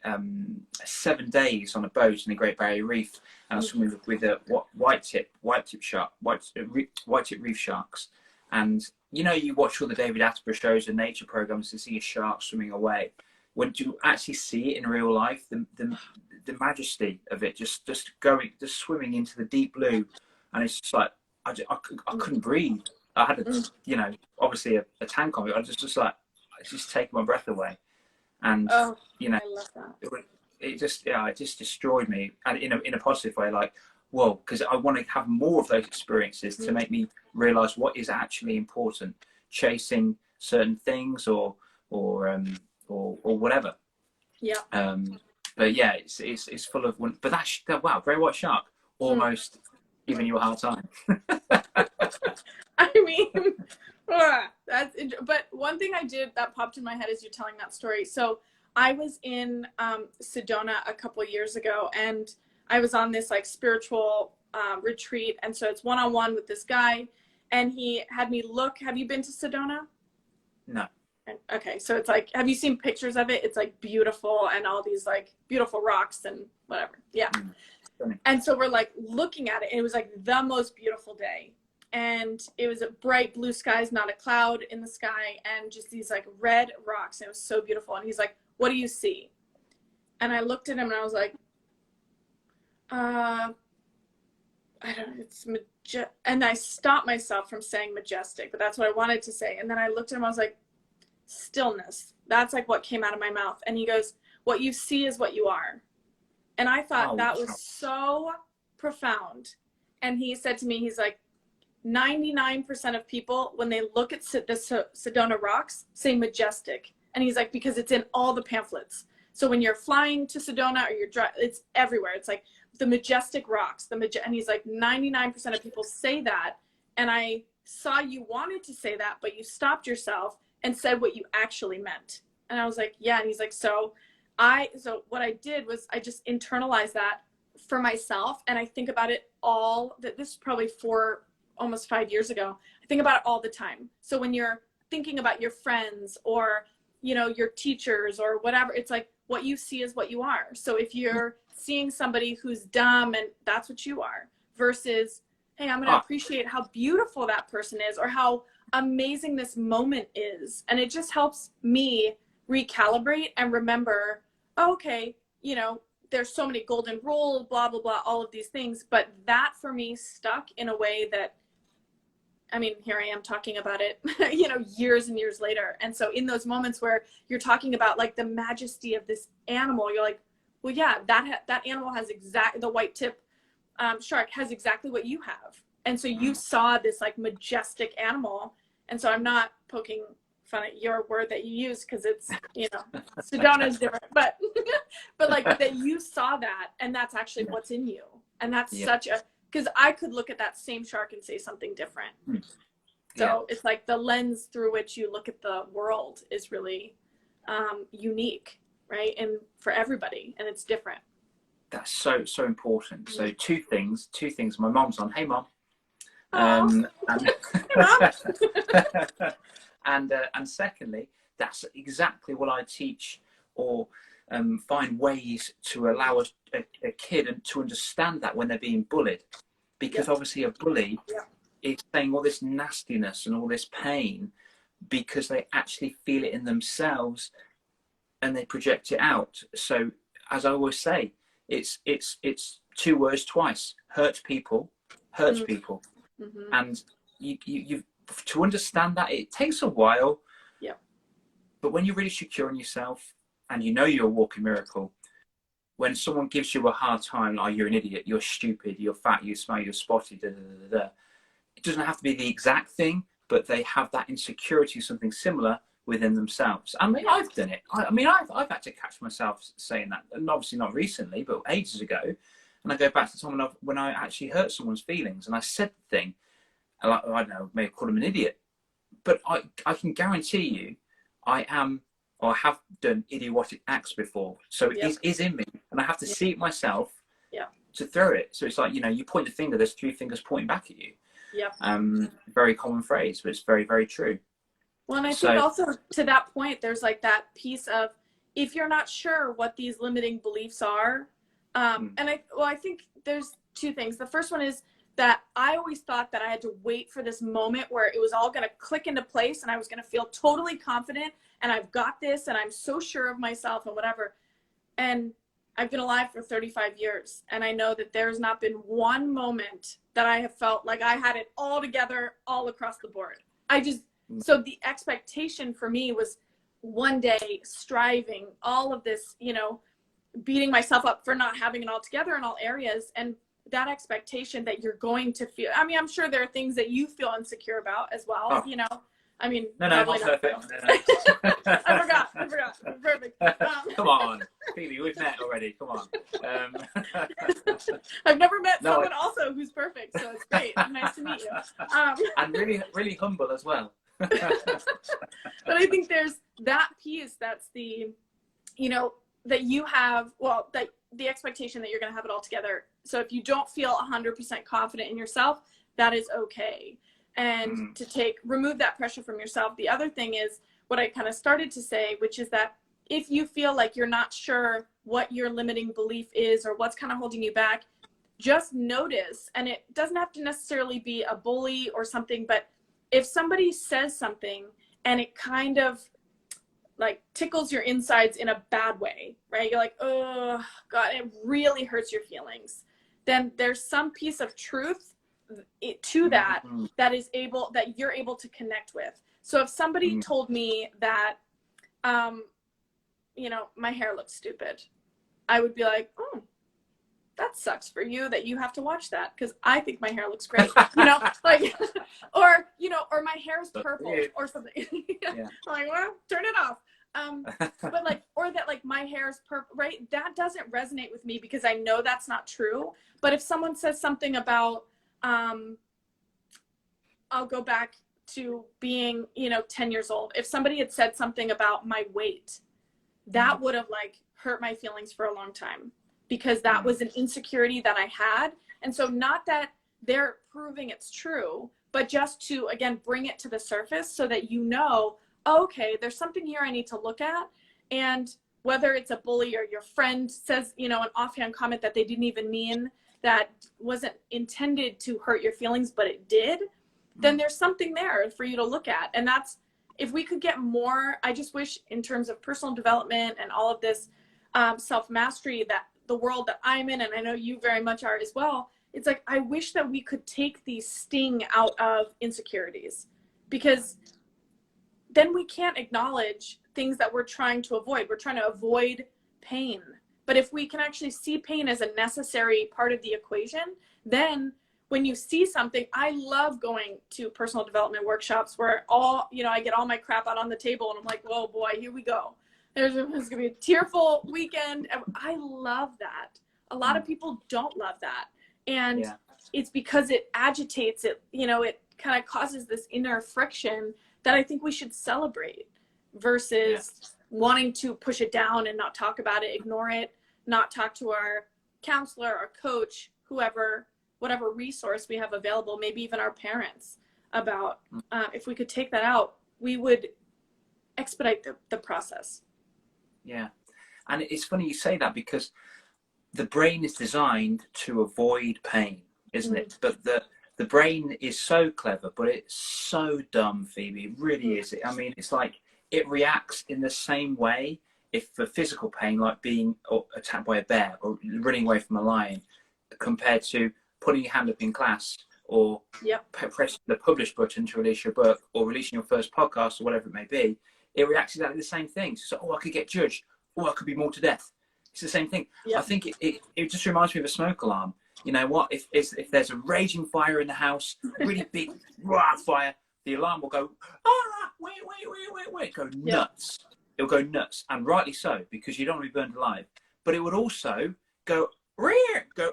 7 days on a boat in the Great Barrier Reef, and I was swimming with a white-tip reef sharks. And you know, you watch all the David Attenborough shows and nature programs to see a shark swimming away. When you actually see it in real life, the majesty of it, just swimming into the deep blue, and it's just like I couldn't breathe. I had obviously a tank on it. I just like just taking my breath away, and I love that. It just destroyed me, and in a positive way. Like, whoa, because I want to have more of those experiences to make me realize what is actually important, chasing certain things or whatever. Yeah. But yeah, it's full of. But wow, great white shark almost giving you a hard time. I mean, but one thing I did that popped in my head as you're telling that story. So I was in Sedona a couple of years ago, and I was on this like spiritual retreat. And so it's one-on-one with this guy, and he had me look. Have you been to Sedona? No. Okay, so it's like, have you seen pictures of it? It's like beautiful, and all these like beautiful rocks and whatever. Yeah. And so we're like looking at it, and it was like the most beautiful day. And it was a bright blue skies, not a cloud in the sky, and just these like red rocks. And it was so beautiful. And he's like, what do you see? And I looked at him and I was like, I don't know, it's and I stopped myself from saying majestic, but that's what I wanted to say. And then I looked at him, I was like, stillness. That's like what came out of my mouth. And he goes, what you see is what you are. And I thought that was so profound. And he said to me, he's like, 99% of people, when they look at the Sedona rocks, say majestic. And he's like, because it's in all the pamphlets. So when you're flying to Sedona or it's everywhere. It's like the majestic rocks, and he's like, 99% of people say that. And I saw you wanted to say that, but you stopped yourself and said what you actually meant. And I was like, yeah. And he's like, so what I did was I just internalized that for myself. And I think about it this is probably almost 5 years ago. I think about it all the time. So when you're thinking about your friends or, your teachers or whatever, it's like what you see is what you are. So if you're seeing somebody who's dumb, and that's what you are, versus, hey, I'm going to appreciate how beautiful that person is or how amazing this moment is. And it just helps me recalibrate and remember, okay, there's so many golden rules, blah, blah, blah, all of these things. But that for me stuck in a way that, I mean, here I am talking about it, years and years later. And so in those moments where you're talking about like the majesty of this animal, you're like, well, yeah, that animal has the white tip shark has exactly what you have. And so you saw this like majestic animal. And so I'm not poking fun at your word that you use, because it's, Sedona is different, but like that you saw that, and that's actually what's in you. And that's because I could look at that same shark and say something different. So it's like the lens through which you look at the world is really unique, right? And for everybody, and it's different. That's so important. So two things. My mom's on. Hey, Mom. And secondly, that's exactly what I teach, or find ways to allow a kid to understand that when they're being bullied, because obviously a bully is saying all this nastiness and all this pain because they actually feel it in themselves and they project it out. So as I always say, it's two words twice: hurts people. And you to understand that, it takes a while. But when you're really secure in yourself and you're a walking miracle, when someone gives you a hard time, like, you're an idiot, you're stupid, you're fat, you smell, you're spotty, it doesn't have to be the exact thing, but they have that insecurity, something similar within themselves. I mean, I've done it. I've had to catch myself saying that, and obviously not recently, but ages ago. And I go back to someone when I actually hurt someone's feelings, and I said the thing, I don't know, maybe call them an idiot, but I can guarantee you, I am, or have done idiotic acts before. So it is in me, and I have to see it myself to throw it. So it's like, you point the finger, there's three fingers pointing back at you. Very common phrase, but it's very, very true. Well, and I think also to that point, there's like that piece of, if you're not sure what these limiting beliefs are, and I think there's two things. The first one is that I always thought that I had to wait for this moment where it was all going to click into place and I was going to feel totally confident and I've got this and I'm so sure of myself and whatever. And I've been alive for 35 years, and I know that there's not been one moment that I have felt like I had it all together all across the board. So the expectation for me was one day striving, all of this, beating myself up for not having it all together in all areas. And that expectation that you're going to feel, I mean, I'm sure there are things that you feel insecure about as well, I mean, No, probably not perfect. So. No. I forgot. Perfect. Come on, Phoebe, we've met already. Come on. I've never met someone also who's perfect, so it's great. Nice to meet you. And really, really humble as well. But I think there's that piece that's the, you know, that you have, well, that the expectation that you're going to have it all together. So if you don't feel 100% confident in yourself, that is okay. And to remove that pressure from yourself. The other thing is what I kind of started to say, which is that if you feel like you're not sure what your limiting belief is or what's kind of holding you back, just notice, and it doesn't have to necessarily be a bully or something, but if somebody says something and it kind of like tickles your insides in a bad way, right? You're like, oh God, it really hurts your feelings. Then there's some piece of truth to that that you're able to connect with. So if somebody told me that, you know, my hair looks stupid, I would be like, oh, that sucks for you that you have to watch that because I think my hair looks great, you know, like, or, you know, or my hair's purple or something. I'm like, well, turn it off. But like, or that like my hair's purple, right? That doesn't resonate with me because I know that's not true. But if someone says something about, I'll go back to being, you know, 10 years old. If somebody had said something about my weight, that would have like hurt my feelings for a long time because that was an insecurity that I had. And so not that they're proving it's true, but just to, again, bring it to the surface so that you know, oh, okay, there's something here I need to look at. And whether it's a bully or your friend says, you know, an offhand comment that they didn't even mean, that wasn't intended to hurt your feelings, but it did, then there's something there for you to look at. And that's, if we could get more, I just wish in terms of personal development and all of this self-mastery, that the world that I'm in, and I know you very much are as well, it's like, I wish that we could take the sting out of insecurities, because then we can't acknowledge things that we're trying to avoid. We're trying to avoid pain. But if we can actually see pain as a necessary part of the equation, then when you see something, I love going to personal development workshops where all, you know, I get all my crap out on the table and I'm like, whoa, boy, here we go. There's going to be a tearful weekend. I love that. A lot of people don't love that. And it's because it agitates it, you know, it kind of causes this inner friction that I think we should celebrate versus wanting to push it down and not talk about it, ignore it, not talk to our counselor, our coach, whoever, whatever resource we have available, maybe even our parents, about if we could take that out, we would expedite the process. Yeah. And it's funny you say that because the brain is designed to avoid pain, isn't it? But the brain is so clever, but it's so dumb, Phoebe. It really is. I mean, it's like it reacts in the same way if for physical pain, like being attacked by a bear or running away from a lion, compared to putting your hand up in class or pressing the publish button to release your book or releasing your first podcast or whatever it may be. It reacts exactly the same thing. So, oh, I could get judged. Oh, I could be mauled to death. It's the same thing. I think it just reminds me of a smoke alarm. You know what? If there's a raging fire in the house, a really big fire, the alarm will go, wait, go nuts. It'll go nuts, and rightly so, because you don't want to be burned alive. But it would also go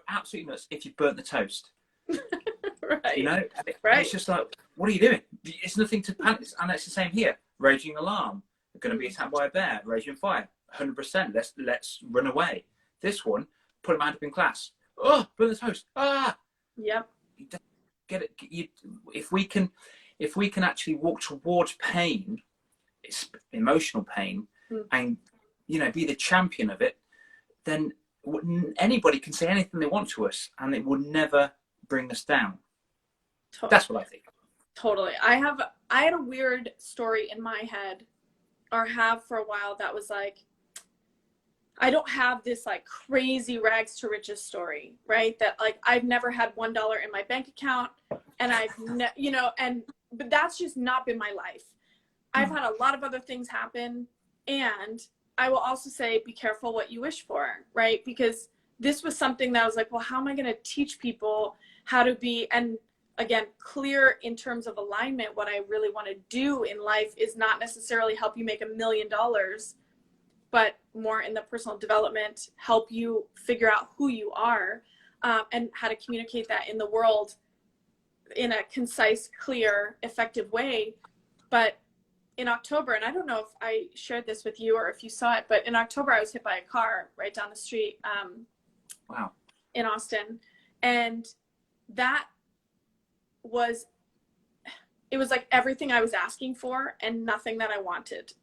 absolutely nuts if you burnt the toast. Right. You know? It's just like, what are you doing? It's nothing to panic. And it's the same here. Raging alarm. We're going to be attacked by a bear. Raging fire. 100%. Let's run away. This one, put a man up in class. Oh, burn the toast. Ah. Yep. Get it. If we can actually walk towards pain, it's emotional pain, and you know, be the champion of it, then anybody can say anything they want to us, and it will never bring us down. Totally. That's what I think. Totally. I had a weird story in my head, or have for a while, that was like, I don't have this like crazy rags to riches story, right? That like I've never had $1 in my bank account, and but that's just not been my life. I've had a lot of other things happen, and I will also say, be careful what you wish for, right? Because this was something that I was like, well, how am I going to teach people how to be? And again, clear in terms of alignment. What I really want to do in life is not necessarily help you make $1 million, but more in the personal development, help you figure out who you are, and how to communicate that in the world in a concise, clear, effective way. But in October, and I don't know if I shared this with you or if you saw it, but in October I was hit by a car right down the street. Wow. In Austin. And that was, it was like everything I was asking for and nothing that I wanted.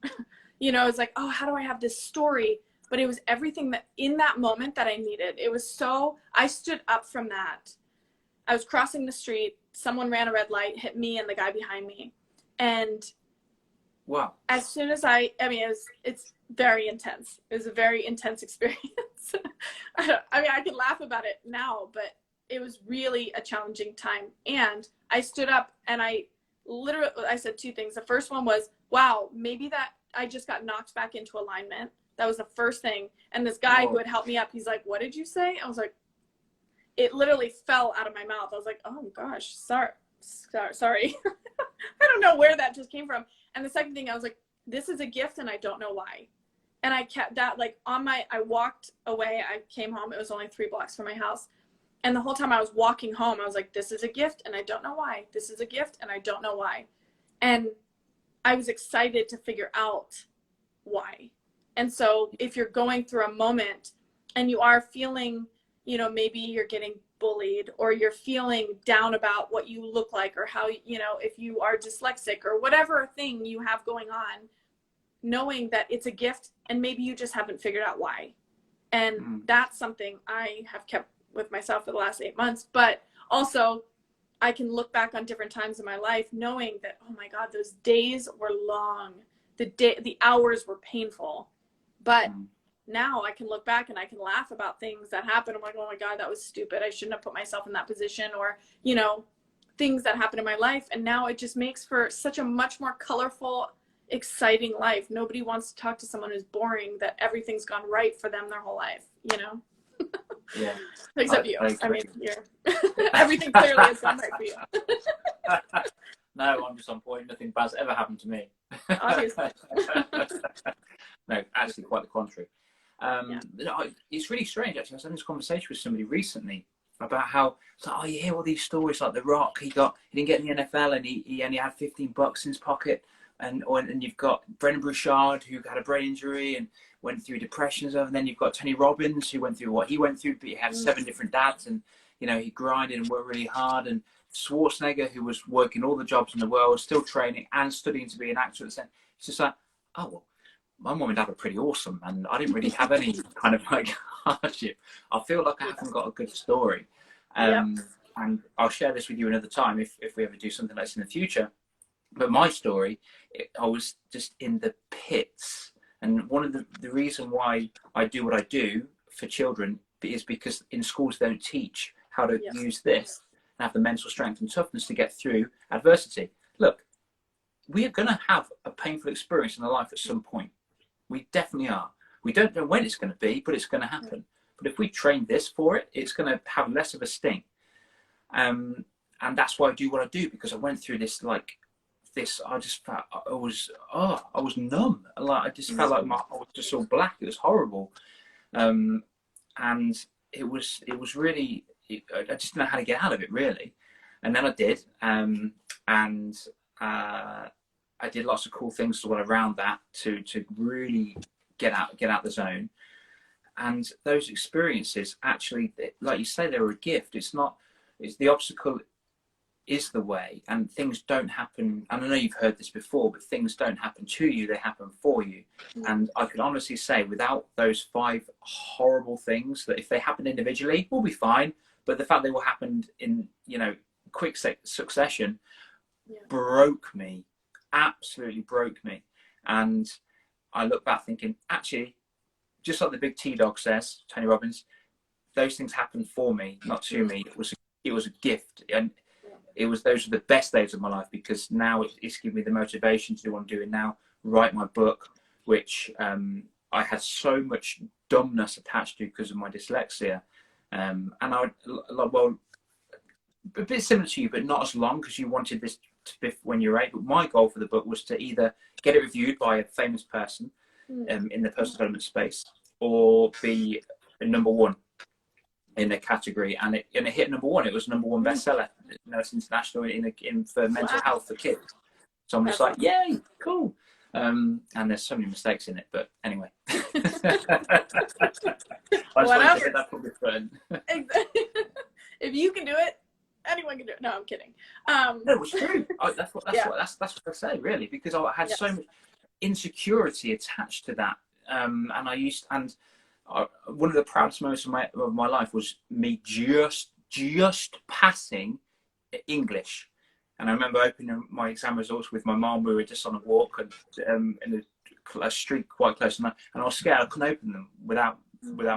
You know, it's like, oh, how do I have this story? But it was everything that in that moment that I needed. It was so, I stood up from that. I was crossing the street. Someone ran a red light, hit me and the guy behind me. And wow. As soon as I mean, it's very intense. It was a very intense experience. I mean, I can laugh about it now, but it was really a challenging time. And I stood up and I said two things. The first one was, wow, maybe that I just got knocked back into alignment. That was the first thing. And this guy who had helped me up, he's like, what did you say? I was like, it literally fell out of my mouth. I was like, oh gosh, sorry. I don't know where that just came from. And the second thing, I was like, this is a gift and I don't know why. And I kept that like I walked away. I came home. It was only 3 blocks from my house. And the whole time I was walking home, I was like, this is a gift and I don't know why. This is a gift and I don't know why. And I was excited to figure out why. And so if you're going through a moment and you are feeling, you know, maybe you're getting bullied or you're feeling down about what you look like or how, you know, if you are dyslexic or whatever thing you have going on, knowing that it's a gift and maybe you just haven't figured out why. And that's something I have kept with myself for the last 8 months. But also I can look back on different times in my life knowing that, oh my God, those days were long. The hours were painful. But now I can look back and I can laugh about things that happened. I'm like, oh my God, that was stupid. I shouldn't have put myself in that position, or, you know, things that happened in my life. And now it just makes for such a much more colorful, exciting life. Nobody wants to talk to someone who's boring, that everything's gone right for them their whole life, you know? Yeah. Except you. I mean, everything clearly has gone right for you. No, I'm just on point. Nothing bad's ever happened to me. Obviously. No, actually quite the contrary. It's really strange, actually. I was having this conversation with somebody recently about how it's like, oh, you hear all these stories like The Rock. He didn't get in the NFL and he only had $15 in his pocket. And you've got Brendan Burchard, who had a brain injury and went through depressions. And then you've got Tony Robbins, who went through what he went through, but he had 7 different dads, and, you know, he grinded and worked really hard. And Schwarzenegger, who was working all the jobs in the world, still training and studying to be an actor at the same. It's just like, oh, well, my mum and dad were pretty awesome, and I didn't really have any kind of like hardship. I feel like I haven't got a good story. And I'll share this with you another time if we ever do something like this in the future. But my story, I was just in the pits. And one of the reason why I do what I do for children is because in schools they don't teach how to use this and have the mental strength and toughness to get through adversity. Look, we are going to have a painful experience in our life at some point. We definitely are. We don't know when it's going to be, but it's going to happen. But if we train this for it, it's going to have less of a sting. And that's why I do what I do, because I went through this, I just felt I was numb. Like I just felt like I was just all black. It was horrible. And it was really, I just didn't know how to get out of it, really. And then I did. I did lots of cool things around that to really get out the zone. And those experiences, actually, like you say, they were a gift. It's the obstacle is the way, and things don't happen. And I know you've heard this before, but things don't happen to you, they happen for you. And I can honestly say, without those 5 horrible things, that if they happen individually, we'll be fine. But the fact they all happened in, you know, quick succession broke me. Absolutely broke me. And I look back thinking, actually, just like the big T-Dog says, Tony Robbins, those things happened for me, not to me. It was a gift. And those are the best days of my life, because now it's given me the motivation to do what I'm doing now, write my book, which I had so much dumbness attached to because of my dyslexia. And a bit similar to you, but not as long, because you wanted this to be when you were 8. But my goal for the book was to either get it reviewed by a famous person in the personal development space, or be a #1 in the category. And it hit #1. It was #1 bestseller. It's international for mental health for kids. So I'm just like, yay, cool. And there's so many mistakes in it, but anyway. I just wanted to hit that public button. If you can do it, anyone can do it. No, I'm kidding. No, it's true. That's what I say, really, because I had so much insecurity attached to that. One of the proudest moments of my life was me just passing English. And I remember opening my exam results with my mum. We were just on a walk in a street quite close, and I was scared. I couldn't open them without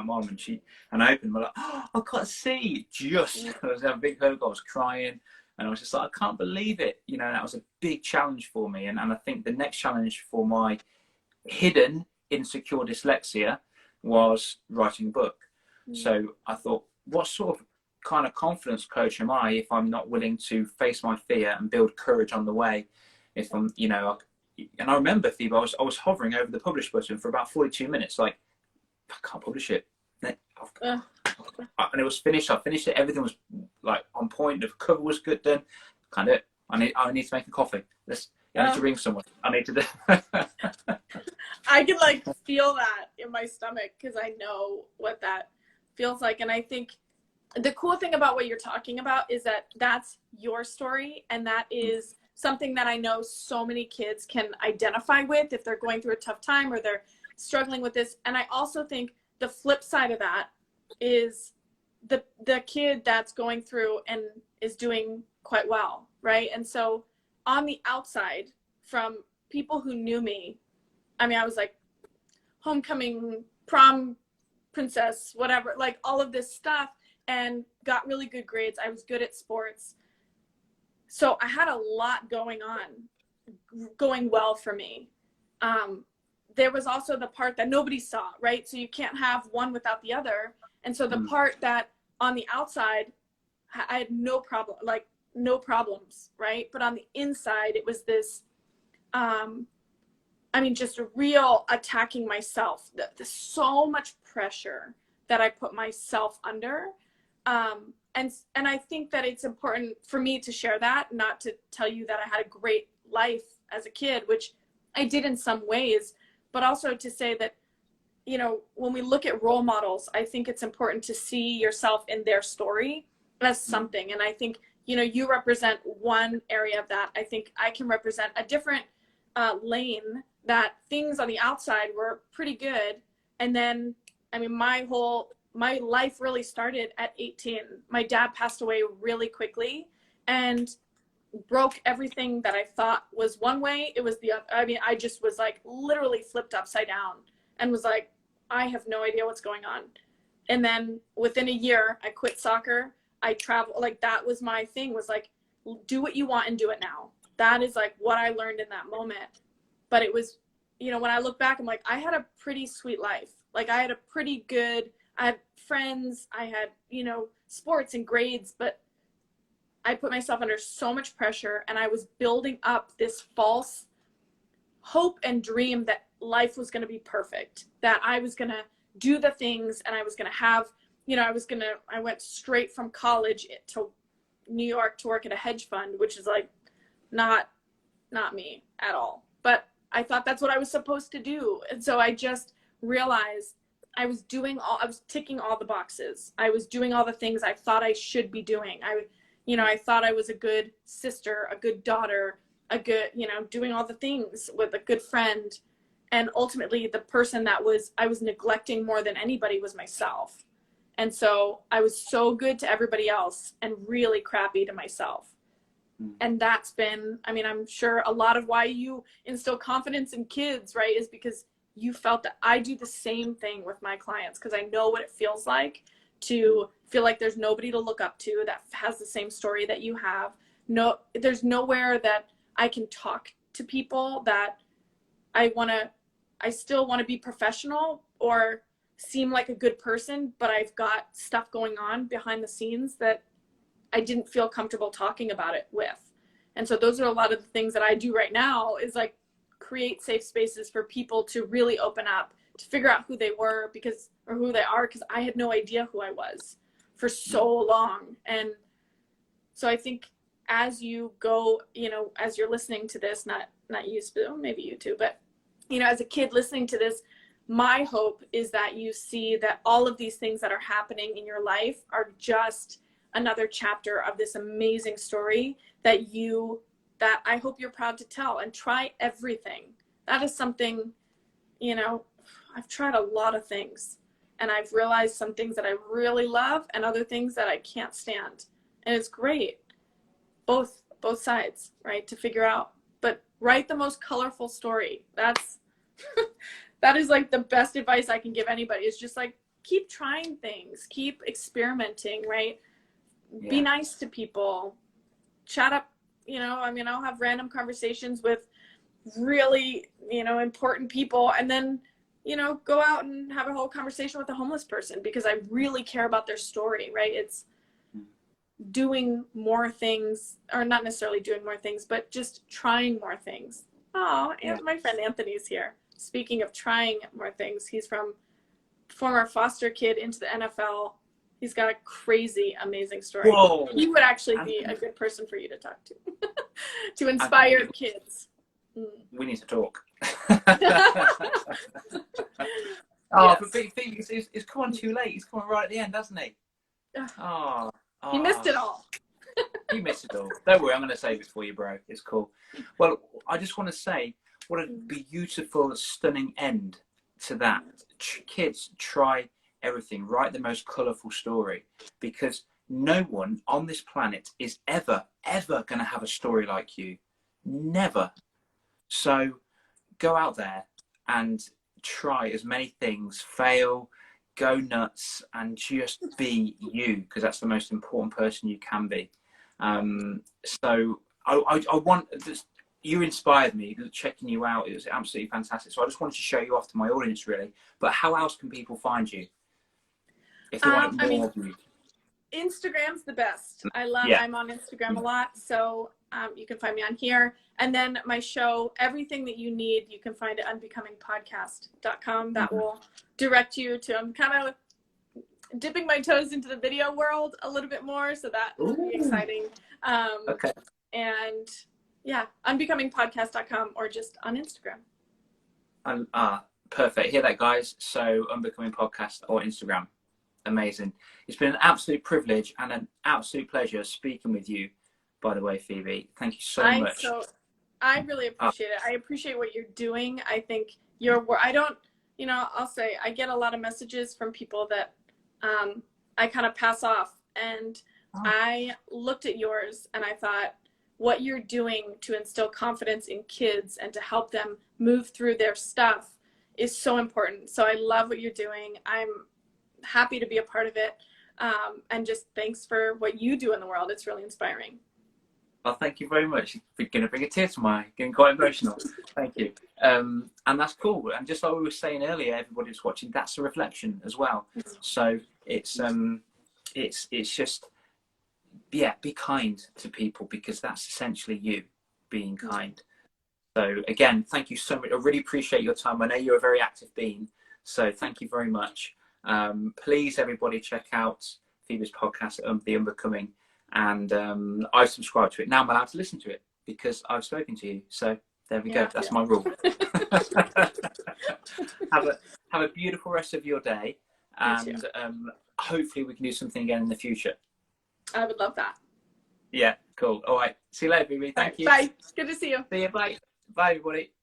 mum, and I opened them. I'm like, oh, I can't see. I was having a big hug. I was crying, and I was just like, I can't believe it. That was a big challenge for me. And I think the next challenge for my hidden insecure dyslexia was writing a book. So I thought, what sort of kind of confidence coach am I if I'm not willing to face my fear and build courage on the way? If I'm, and I remember, Phoebe, I was hovering over the publish button for about 42 minutes, like, I can't publish it. And it was finished. I finished it. Everything was like on point. The cover was good. Then, kind of, I need to make a coffee. I need to ring someone. I need to do. I can like feel that in my stomach, because I know what that feels like. And I think the cool thing about what you're talking about is that that's your story, and that is something that I know so many kids can identify with if they're going through a tough time or they're struggling with this. And I also think the flip side of that is the kid that's going through and is doing quite well, right? And so on the outside, from people who knew me, I mean, I was like homecoming, prom princess, whatever, like all of this stuff, and got really good grades. I was good at sports. So I had a lot going well for me. There was also the part that nobody saw, right? So you can't have one without the other. And so the part that on the outside, I had no problems, right? But on the inside, it was this, just a real attacking myself. There's so much pressure that I put myself under. And I think that it's important for me to share that, not to tell you that I had a great life as a kid, which I did in some ways, but also to say that, when we look at role models, I think it's important to see yourself in their story as something. And I think, you represent one area of that. I think I can represent a different lane, that things on the outside were pretty good. And then, my life really started at 18. My dad passed away really quickly and broke everything that I thought was one way. It was the other. I just was like literally flipped upside down and was like, I have no idea what's going on. And then within a year, I quit soccer. I traveled. Like, that was my thing, was like, do what you want and do it now. That is like what I learned in that moment. But it was, when I look back, I'm like, I had a pretty sweet life. Like, I had friends, I had, sports and grades, but I put myself under so much pressure, and I was building up this false hope and dream that life was going to be perfect, that I was going to do the things, and I was going to have, I went straight from college to New York to work at a hedge fund, which is like not me at all. But I thought that's what I was supposed to do. And so I just realized I was ticking all the boxes. I was doing all the things I thought I should be doing. I thought I was a good sister, a good daughter, a good, doing all the things with a good friend. And ultimately the person I was neglecting more than anybody was myself. And so I was so good to everybody else and really crappy to myself. And that's been, I'm sure a lot of why you instill confidence in kids, right, is because you felt that. I do the same thing with my clients, because I know what it feels like to feel like there's nobody to look up to that has the same story that you have. No, there's nowhere that I can talk to people that I still want to be professional or seem like a good person, but I've got stuff going on behind the scenes that I didn't feel comfortable talking about it with. And so those are a lot of the things that I do right now, is like create safe spaces for people to really open up, to figure out who they were, because, or who they are, because I had no idea who I was for so long. And so I think as you go, you know, as you're listening to this, not you, maybe you too, but, you know, as a kid listening to this, my hope is that you see that all of these things that are happening in your life are just another chapter of this amazing story that I hope you're proud to tell, and try everything. That is something, you know, I've tried a lot of things, and I've realized some things that I really love and other things that I can't stand. And it's great. Both sides, right? To figure out, but write the most colorful story. That's, that is like the best advice I can give anybody, is just like, keep trying things, keep experimenting, right? Yeah. Be nice to people, chat up, you know, I mean, I'll have random conversations with really, you know, important people, and then, you know, go out and have a whole conversation with a homeless person because I really care about their story, right? It's doing more things, or not necessarily doing more things, but just trying more things. Oh, and my friend Anthony's here. Speaking of trying more things, he's from former foster kid into the NFL. He's got a crazy, amazing story. Whoa. He would actually be a good person for you to talk to, to inspire kids. We need to talk. Yes. But Phoebe, it's come on too late. He's come on right at the end, hasn't he? He missed it all. You missed it all. Don't worry, I'm going to save it for you, bro. It's cool. Well, I just want to say, what a beautiful, stunning end to that. Kids, try everything. Write the most colourful story, because no one on this planet is ever going to have a story like you. Never. So go out there and try as many things, fail, go nuts, and just be you, because that's the most important person you can be. So I want this, you inspired me checking you out. It was absolutely fantastic. So I just wanted to show you off to my audience, really. But how else can people find you if they want more of you? Instagram's the best. I'm on Instagram a lot, so you can find me on here. And then my show, everything that you need, you can find at unbecomingpodcast.com. That will direct you to, I'm kind of dipping my toes into the video world a little bit more, so that will be exciting. Okay. And yeah, unbecomingpodcast.com, or just on Instagram. Perfect. Hear that, guys? So Unbecoming Podcast or Instagram. Amazing. It's been an absolute privilege and an absolute pleasure speaking with you, by the way, Phoebe. Thank you so much. I really appreciate it. I appreciate what you're doing. I think I'll say I get a lot of messages from people that I kind of pass off, and I looked at yours and I thought, what you're doing to instill confidence in kids and to help them move through their stuff is so important. So I love what you're doing. I'm happy to be a part of it. And just thanks for what you do in the world. It's really inspiring. Well, thank you very much. You're going to bring a tear to my eye. Getting quite emotional. Thank you. And that's cool. And just like we were saying earlier, everybody who's watching, that's a reflection as well. So it's just, be kind to people, because that's essentially you being kind. So again, thank you so much. I really appreciate your time. I know you're a very active being, so thank you very much. Please, everybody, check out Phoebe's podcast, The Unbecoming, and I've subscribed to it. Now I'm allowed to listen to it because I've spoken to you. So there we go. That's my rule. Have a beautiful rest of your day, and hopefully we can do something again in the future. I would love that. Yeah, cool. All right. See you later, Phoebe. Thank you. Bye. Good to see you. See you. Bye. Bye, everybody.